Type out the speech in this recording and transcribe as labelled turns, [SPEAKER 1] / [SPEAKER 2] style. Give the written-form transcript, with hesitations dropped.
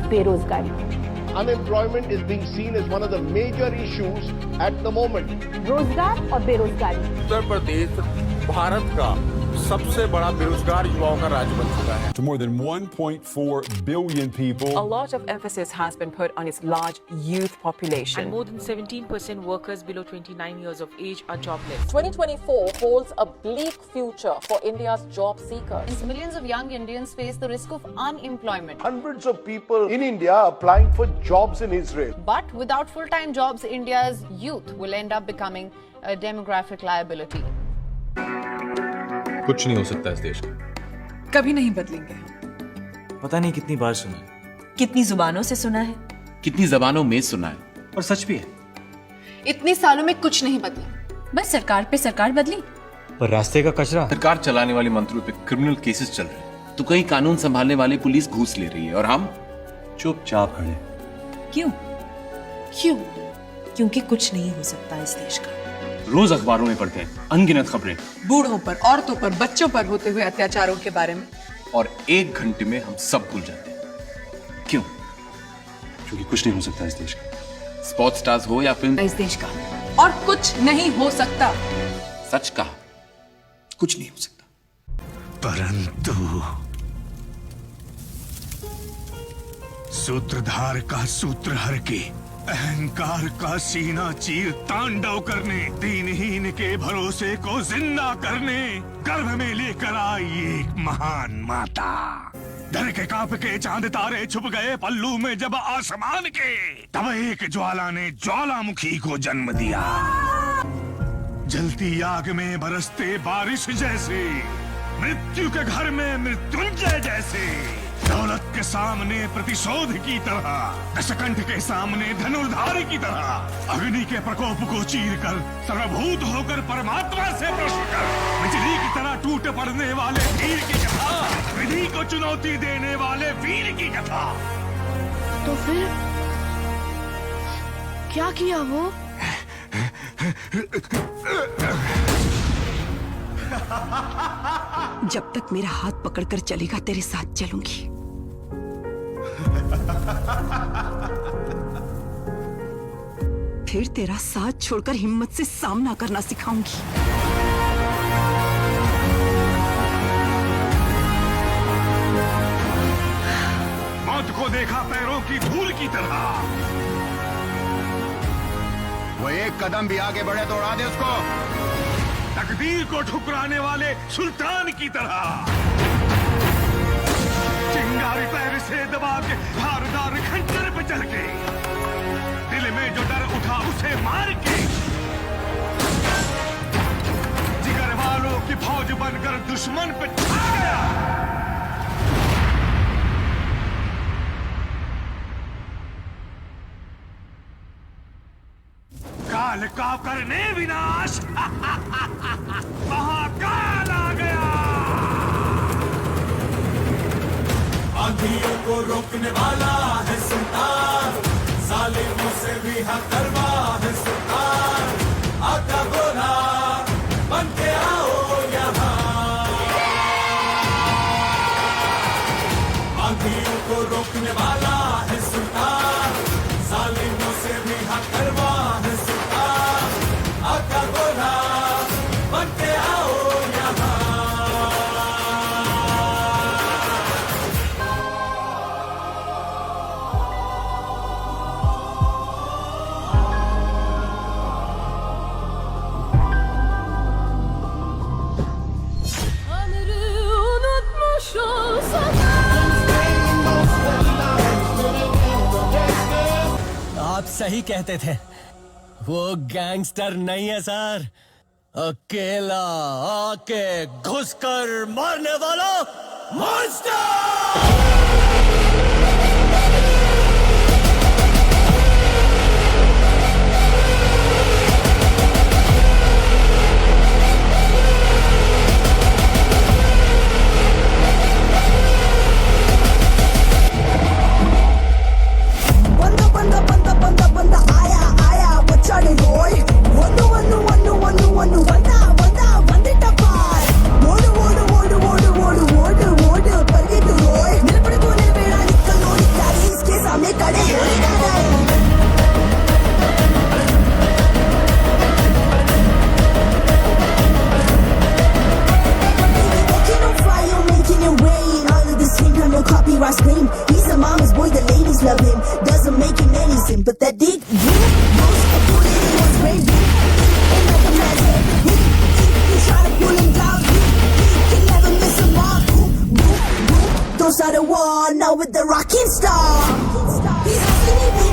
[SPEAKER 1] बेरोजगारी।
[SPEAKER 2] Unemployment is being seen as one of the major issues at the moment.
[SPEAKER 1] रोजगार और बेरोजगारी।
[SPEAKER 3] उत्तर प्रदेश भारत का सबसे बड़ा बेरोजगार युवाओं का राज्य बन चुका है।
[SPEAKER 4] To more than 1.4 billion people.
[SPEAKER 5] A lot of emphasis has been put on its large youth population.
[SPEAKER 6] And more than 17% workers below 29 years of age are jobless.
[SPEAKER 5] 2024 holds a bleak future for India's job seekers.
[SPEAKER 7] Millions of young Indians face the risk of unemployment.
[SPEAKER 2] Hundreds of people in India applying for jobs in Israel.
[SPEAKER 7] But without full-time jobs, India's youth will end up becoming a demographic liability.
[SPEAKER 8] कुछ नहीं हो सकता इस देश का।
[SPEAKER 9] कभी नहीं बदलेंगे।
[SPEAKER 10] पता नहीं कितनी बार सुना है,
[SPEAKER 9] कितनी जुबानों से सुना है,
[SPEAKER 10] कितनी जबानों में सुना है, और सच भी है।
[SPEAKER 9] इतने सालों में कुछ नहीं बदला, बस सरकार पे सरकार बदली।
[SPEAKER 10] पर रास्ते का कचरा। सरकार चलाने वाले मंत्रियों पे क्रिमिनल केसेस चल रहे हैं, तो कहीं कानून संभालने वाली पुलिस घूस ले रही है और हम चुपचाप खड़े।
[SPEAKER 9] क्यों? क्यों? क्योंकि कुछ नहीं हो सकता इस देश का।
[SPEAKER 10] रोज अखबारों में पढ़ते हैं अनगिनत खबरें,
[SPEAKER 9] बूढ़ों पर, औरतों पर, बच्चों पर होते हुए अत्याचारों के बारे में,
[SPEAKER 10] और 1 घंटे में हम सब भूल जाते हैं। क्यों? क्योंकि कुछ नहीं हो सकता इस देश का। स्पोर्ट्स स्टार्स हो या फिल्म,
[SPEAKER 9] इस देश का और कुछ नहीं हो सकता।
[SPEAKER 10] सच कहा, कुछ नहीं हो सकता।
[SPEAKER 11] परंतु सूत्रधार का सूत्र हर के, अहंकार का सीना चीर तांडव करने, दीनहीन के भरोसे को जिंदा करने गर्भ में लेकर आई एक महान माता। डर के कांप के चांद तारे छुप गए पल्लू में जब आसमान के, तब एक ज्वाला ने ज्वालामुखी को जन्म दिया। जलती आग में बरसते बारिश जैसे, मृत्यु के घर में मृत्युंजय जैसे, दौलत के सामने प्रतिशोध की तरह, दशकंठ के सामने धनुर्धारी की तरह, अग्नि के प्रकोप को चीर कर, सर्वभूत होकर परमात्मा से प्रश्न कर, बिजली की तरह टूट पड़ने वाले वीर की कथा, विधि को चुनौती देने वाले वीर की कथा।
[SPEAKER 7] तो फिर क्या किया वो?
[SPEAKER 9] जब तक मेरा हाथ पकड़कर चलेगा तेरे साथ चलूंगी। फिर तेरा साथ छोड़कर हिम्मत से सामना करना सिखाऊंगी।
[SPEAKER 11] मौत को देखा पैरों की धूल की तरह,
[SPEAKER 3] वो एक कदम भी आगे बढ़े तो उड़ा दे उसको।
[SPEAKER 11] तकदीर को ठुकराने वाले सुल्तान की तरह, चिंगारी पैर से दबा के धारदार खंजर पे चल के, दिल में जो डर उठा उसे मार के, जिगर वालों की फौज बनकर दुश्मन पे छा गया। काल का करने विनाश, महाकाल आ गया।
[SPEAKER 12] आंधियों को रोकने वाला है सुल्तान, जालिमों से भी हक करवा है सुल्तान। आका बोला बन के आओ यहाँ, आंधियों को रोकने वाला है सुल्तान, जालिमों से भी हक करवा है सुल्तान। आका बोला बन के आओ यहाँ।
[SPEAKER 13] आप सही कहते थे, वो गैंगस्टर नहीं है सर, अकेला आके घुसकर मारने वाला मॉन्स्टर।
[SPEAKER 14] ఓడు ఓడు ఓడు ఓడు ఓడు ఓడు ఓడు పరిగెత్తు రోయ్ but that dick was a bullet in his brain. And like a man's head, he try to pull him down. He can never miss a mark. Don't start a war now with the rocking star. He's asking me.